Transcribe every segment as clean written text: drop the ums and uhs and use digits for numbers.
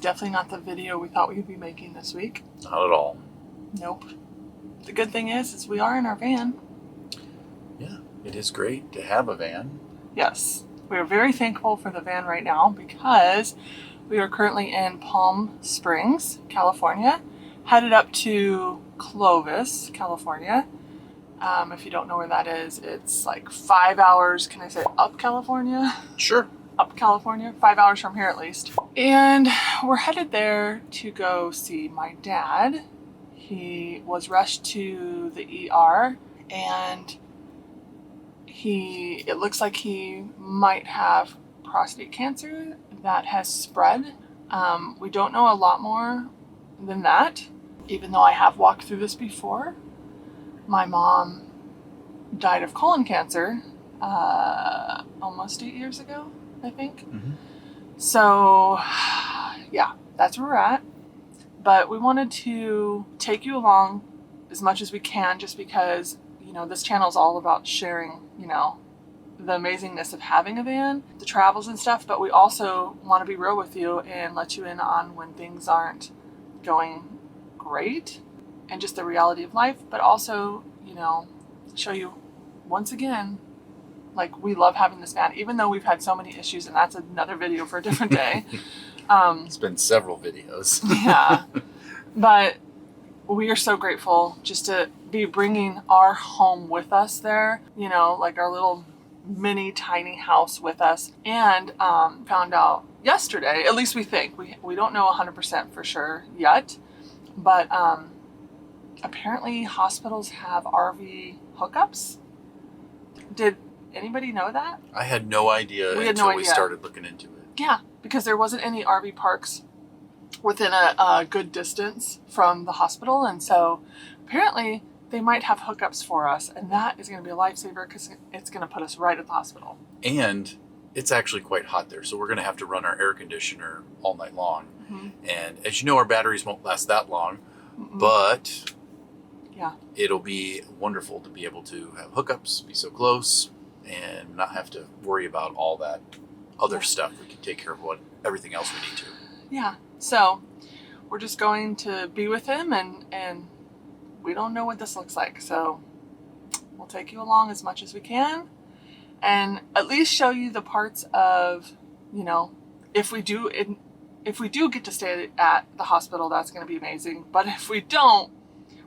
definitely not the video we thought we'd be making this week. Not at all. Nope. The good thing is we are in our van. Yeah, it is great to have a van. Yes. We are very thankful for the van right now because we are currently in Palm Springs, California, headed up to Clovis, California. If you don't know where that is, it's like 5 hours. Can I say up California? Sure. Up California, 5 hours from here at least. And we're headed there to go see my dad. He was rushed to the ER and it looks like he might have prostate cancer that has spread. We don't know a lot more than that, even though I have walked through this before. My mom died of colon cancer almost 8 years ago, I think. Mm-hmm. So, yeah, that's where we're at. But we wanted to take you along as much as we can just because, this channel is all about sharing, the amazingness of having a van, the travels and stuff, but we also want to be real with you and let you in on when things aren't going great and just the reality of life, but also, show you once again, like we love having this van, even though we've had so many issues, and that's another video for a different day. It's been several videos. Yeah, but we are so grateful just to be bringing our home with us there, like our little mini tiny house with us, and found out yesterday, at least we think, we don't know 100% for sure yet, but apparently hospitals have RV hookups. Did anybody know that? I had no idea until we started looking into it. Yeah, because there wasn't any RV parks within a good distance from the hospital, and so apparently they might have hookups for us, and that is going to be a lifesaver because it's going to put us right at the hospital. And it's actually quite hot there, so we're going to have to run our air conditioner all night long. Mm-hmm. And as you know, our batteries won't last that long, but yeah, it'll be wonderful to be able to have hookups, be so close, and not have to worry about all that other stuff. We can take care of everything else we need to. Yeah, so we're just going to be with him, and we don't know what this looks like, so we'll take you along as much as we can and at least show you the parts of, if we do get to stay at the hospital, that's going to be amazing. But if we don't,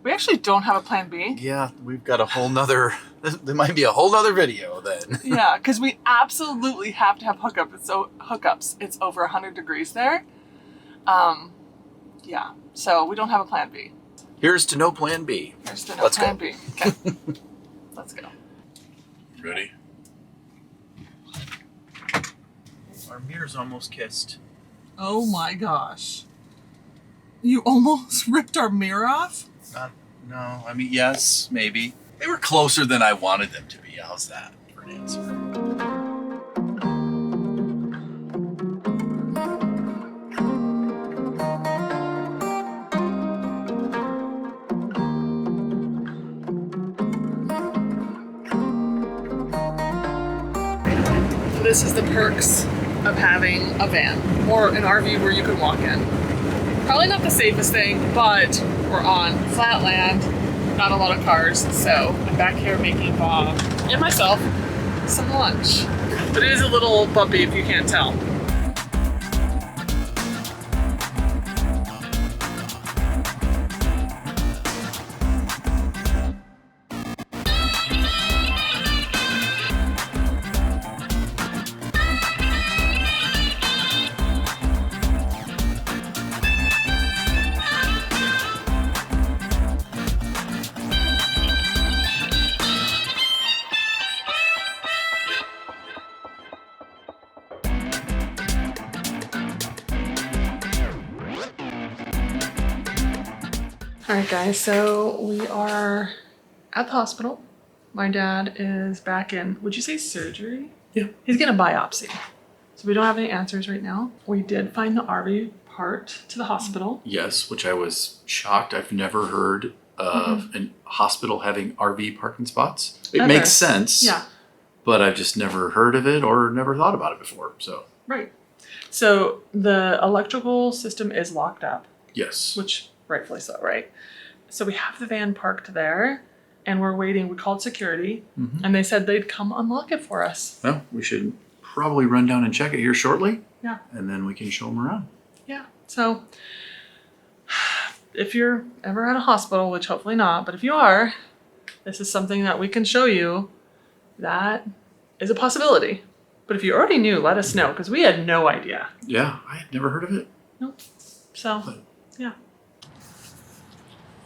we actually don't have a plan B. Yeah, we've got a whole nother, there might be a whole nother video then. Yeah, because we absolutely have to have hookups. It's over 100 degrees there. Yeah, so we don't have a plan B. Here's to no plan B. Here's to no plan B. Okay, let's go. Ready? Our mirror's almost kissed. Oh my gosh. You almost ripped our mirror off? No, I mean, yes, maybe. They were closer than I wanted them to be. How's that for an answer? This is the perks of having a van or an RV where you can walk in. Probably not the safest thing, but we're on flat land, not a lot of cars, so I'm back here making Bob and myself some lunch. But it is a little bumpy if you can't tell. Alright guys, so we are at the hospital. My dad is back in, would you say surgery? Yeah. He's getting a biopsy. So we don't have any answers right now. We did find the RV part to the hospital. Yes, which I was shocked. I've never heard of a hospital having RV parking spots. It makes sense. Yeah. But I've just never heard of it or never thought about it before. So Right. So the electrical system is locked up, Yes. which rightfully so, right? So we have the van parked there and we're waiting. We called security and they said they'd come unlock it for us. Well, we should probably run down and check it here shortly. Yeah. And then we can show them around. Yeah. So if you're ever at a hospital, which hopefully not, but if you are, this is something that we can show you that is a possibility. But if you already knew, let us know, because we had no idea. Yeah, I had never heard of it. Nope. So, yeah.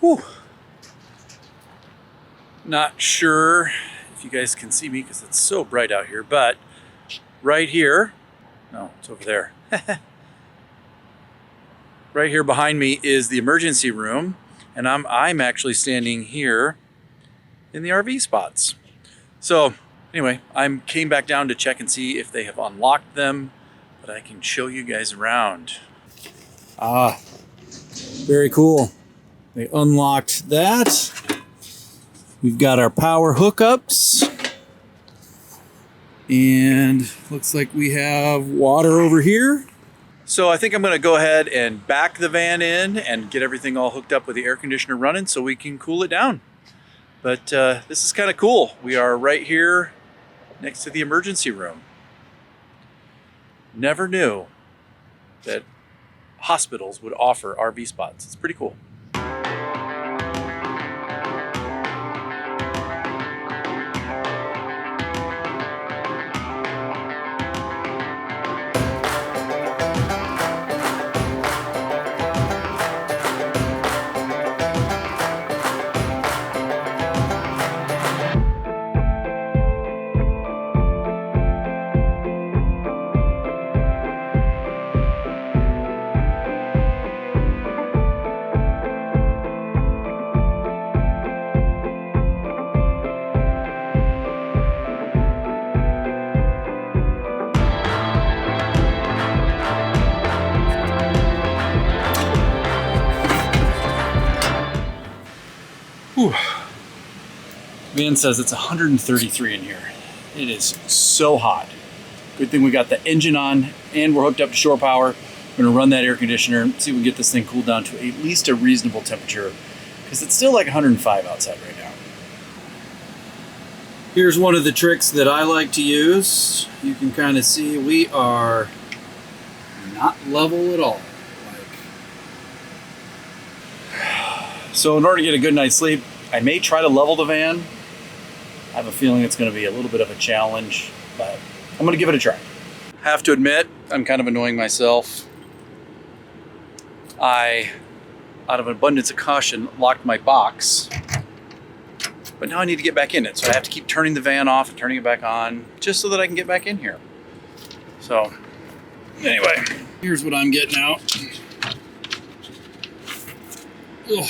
Whew. Not sure if you guys can see me because it's so bright out here, but right here, no, it's over there. Right here behind me is the emergency room, and I'm actually standing here in the RV spots. So anyway, I came back down to check and see if they have unlocked them, but I can show you guys around. Ah, very cool. They unlocked that. We've got our power hookups. And looks like we have water over here. So I think I'm gonna go ahead and back the van in and get everything all hooked up with the air conditioner running so we can cool it down. But this is kind of cool. We are right here next to the emergency room. Never knew that hospitals would offer RV spots. It's pretty cool. Whew. Van says it's 133 in here. It is so hot. Good thing we got the engine on and we're hooked up to shore power. We're gonna run that air conditioner and see if we can get this thing cooled down to at least a reasonable temperature, because it's still like 105 outside right now. Here's one of the tricks that I like to use. You can kind of see we are not level at all. So in order to get a good night's sleep, I may try to level the van. I have a feeling it's going to be a little bit of a challenge, but I'm going to give it a try. Have to admit, I'm kind of annoying myself. I, out of an abundance of caution, locked my box, but now I need to get back in it. So I have to keep turning the van off and turning it back on just so that I can get back in here. So anyway, here's what I'm getting out. Ugh.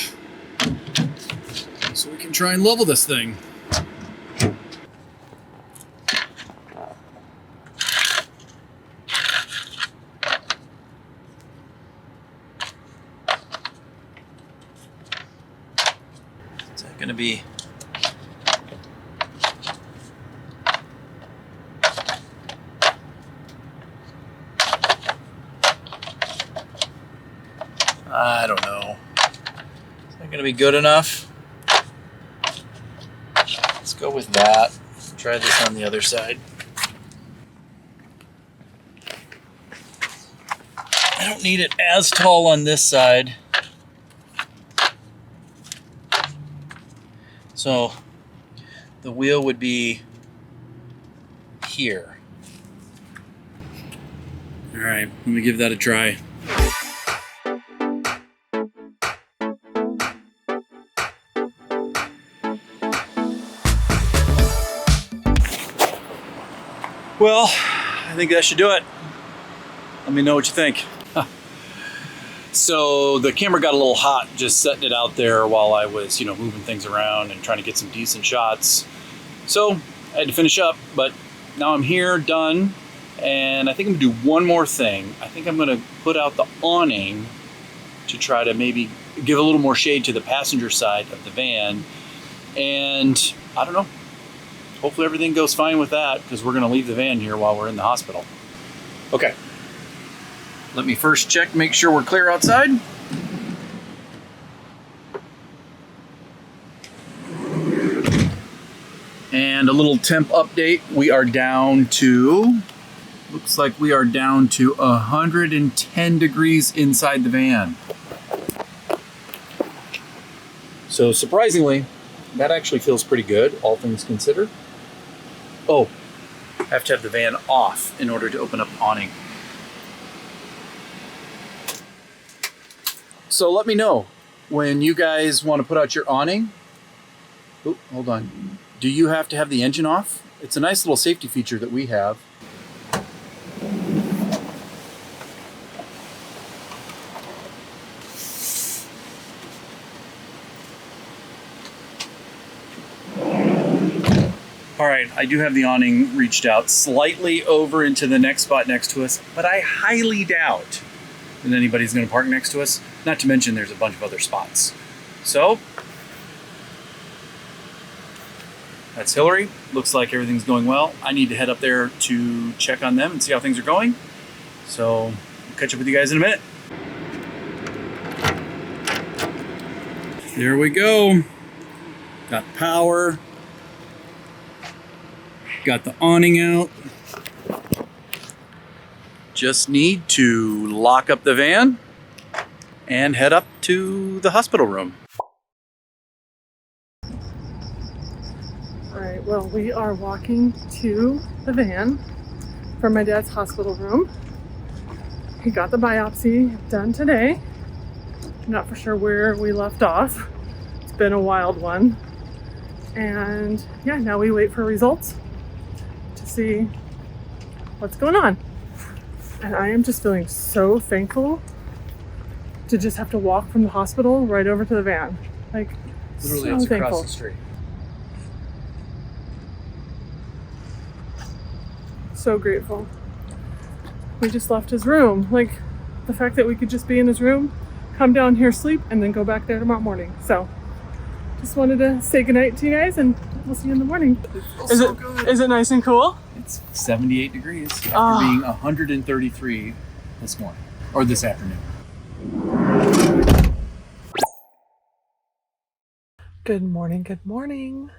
So we can try and level this thing. Is that going to be... I don't know. Is that going to be good enough? Let's go with that. Try this on the other side. I don't need it as tall on this side. So the wheel would be here. All right, let me give that a try. Well, I think that should do it. Let me know what you think. So the camera got a little hot just setting it out there while I was, moving things around and trying to get some decent shots. So I had to finish up, but now I'm here, done. And I think I'm gonna do one more thing. I think I'm gonna put out the awning to try to maybe give a little more shade to the passenger side of the van. And I don't know. Hopefully everything goes fine with that, because we're gonna leave the van here while we're in the hospital. Okay, Let me first check, make sure we're clear outside. And a little temp update. We are down to, looks like we are down to 110 degrees inside the van. So surprisingly, that actually feels pretty good, all things considered. Oh, I have to have the van off in order to open up the awning. So let me know when you guys want to put out your awning. Oh, hold on. Do you have to have the engine off? It's a nice little safety feature that we have. All right, I do have the awning reached out slightly over into the next spot next to us, but I highly doubt that anybody's gonna park next to us. Not to mention there's a bunch of other spots. So, that's Hillary. Looks like everything's going well. I need to head up there to check on them and see how things are going. So, I'll catch up with you guys in a minute. There we go. Got power. Got the awning out. Just need to lock up the van and head up to the hospital room. All right, well, we are walking to the van from my dad's hospital room. He got the biopsy done today. I'm not for sure where we left off. It's been a wild one. And yeah, now we wait for results to see what's going on. And I am just feeling so thankful to just have to walk from the hospital right over to the van. Like, Literally, so it's thankful. across the street. So grateful. We just left his room. Like, the fact that we could just be in his room, come down here, sleep, and then go back there tomorrow morning. So, just wanted to say goodnight to you guys, and we'll see you in the morning. Is it nice and cool? It's 78 degrees after being 133 this morning, or this afternoon. Good morning, good morning.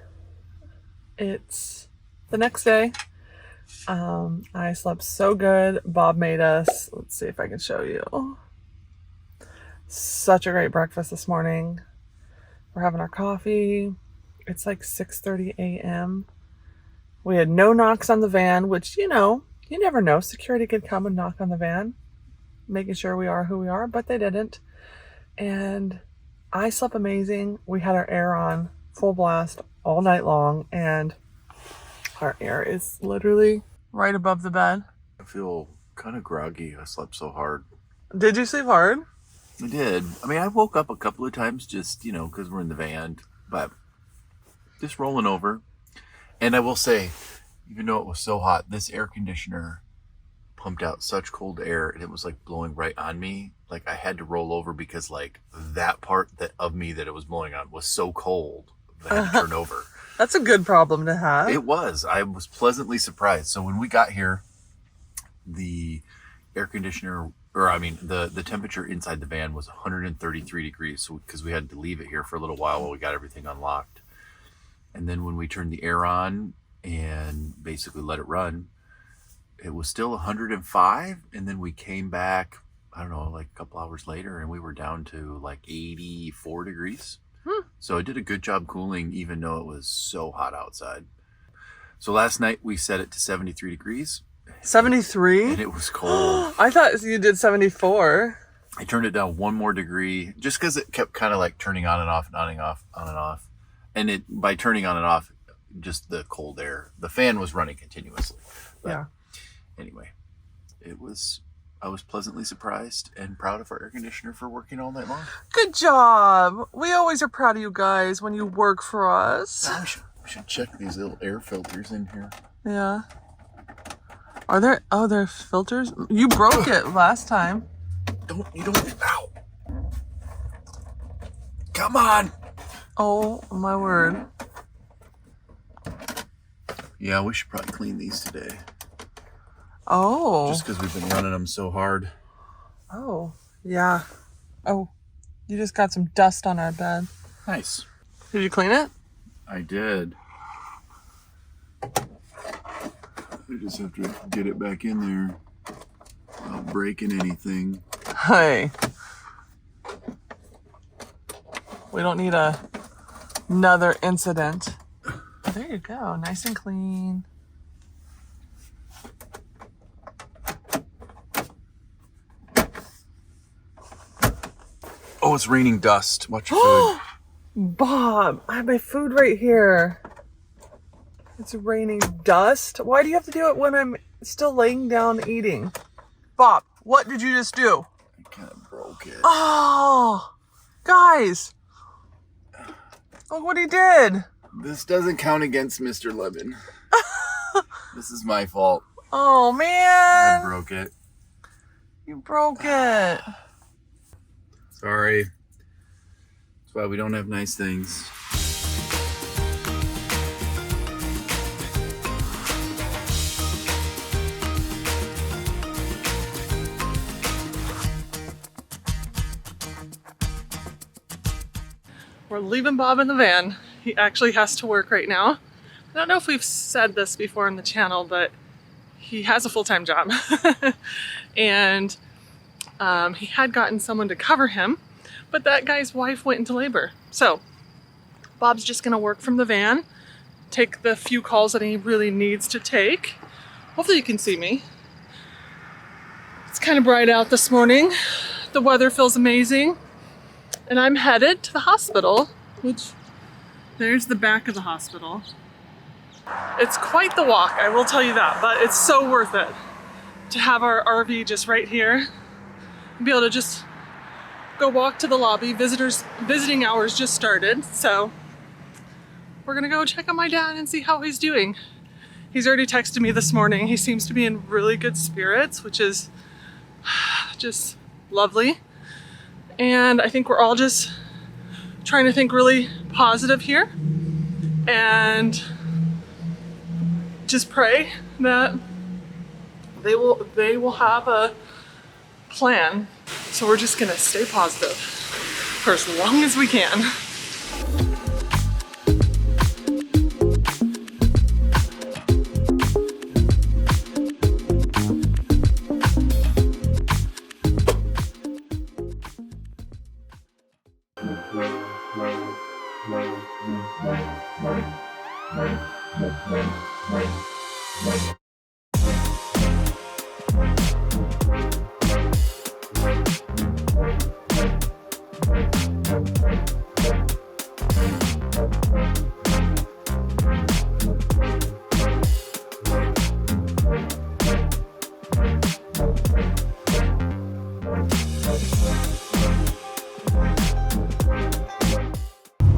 It's the next day. I slept so good. Bob made us, let's see if I can show you. Such a great breakfast this morning. We're having our coffee. It's like 6:30 a.m. We had no knocks on the van, which, you know, you never know. Security could come and knock on the van, making sure we are who we are, but they didn't. And I slept amazing. We had our air on full blast all night long, and our air is literally right above the bed. I feel kind of groggy. I slept so hard. Did you sleep hard? I did. I mean, I woke up a couple of times just, you know, because we're in the van, but just rolling over. And I will say, even though it was so hot, this air conditioner pumped out such cold air, and it was like blowing right on me. Like I had to roll over because like that part of me that it was blowing on was so cold that I had to turn over. That's a good problem to have. It was. I was pleasantly surprised. So when we got here, the air conditioner, or I mean, the temperature inside the van was 133 degrees. So because we had to leave it here for a little while we got everything unlocked. And then when we turned the air on and basically let it run, it was still 105. And then we came back, I don't know, like a couple hours later, and we were down to like 84 degrees. So it did a good job cooling, even though it was so hot outside. So last night we set it to 73 degrees. 73? And it was cold. I thought you did 74. I turned it down one more degree just because it kept kind of like turning on and off and on and off, on and off. And it, by turning on and off, just the cold air, the fan was running continuously. But yeah. Anyway, I was pleasantly surprised and proud of our air conditioner for working all night long. Good job. We always are proud of you guys when you work for us. Oh, we should check these little air filters in here. Yeah. Are there, oh, there are filters? You broke it last time. You don't, ow. Come on. Oh, my word. Yeah, we should probably clean these today. Oh. Just because we've been running them so hard. Oh, yeah. Oh, you just got some dust on our bed. Nice. Did you clean it? I did. I just have to get it back in there without breaking anything. Hey. We don't need another incident. There you go. Nice and clean. Oh, it's raining dust. Watch your food. Bob, I have my food right here. It's raining dust. Why do you have to do it when I'm still laying down eating? Bob, what did you just do? I kind of broke it. Oh, guys. Look what he did. This doesn't count against Mr. Lemon. This is my fault. Oh, man. I broke it. You broke it. Sorry. That's why we don't have nice things. We're leaving Bob in the van. He actually has to work right now. I don't know if we've said this before on the channel, but he has a full-time job. And he had gotten someone to cover him, but that guy's wife went into labor. So Bob's just gonna work from the van, take the few calls that he really needs to take. Hopefully you can see me. It's kind of bright out this morning. The weather feels amazing. And I'm headed to the hospital, which there's the back of the hospital. It's quite the walk, I will tell you that, but it's so worth it to have our RV just right here and be able to just go walk to the lobby. Visiting hours just started, so we're gonna go check on my dad and see how he's doing. He's already texted me this morning. He seems to be in really good spirits, which is just lovely. And I think we're all just trying to think really positive here and just pray that they will have a plan. So we're just gonna stay positive for as long as we can.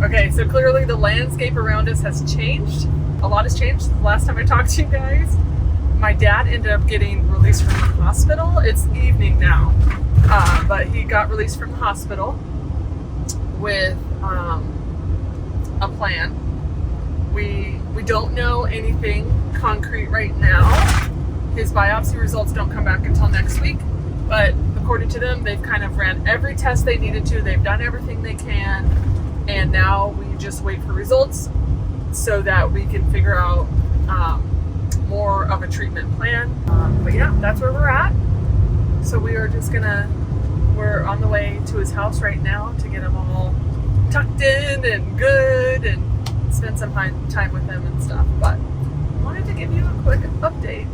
Okay, so clearly the landscape around us has changed. A lot has changed since the last time I talked to you guys. My dad ended up getting released from the hospital. It's evening now, but he got released from the hospital with a plan. We don't know anything concrete right now. His biopsy results don't come back until next week, but according to them, they've kind of ran every test they needed to. They've done everything they can. And now we just wait for results so that we can figure out more of a treatment plan. But yeah, that's where we're at. So we are just we're on the way to his house right now to get him all tucked in and good and spend some time with him and stuff. But I wanted to give you a quick update.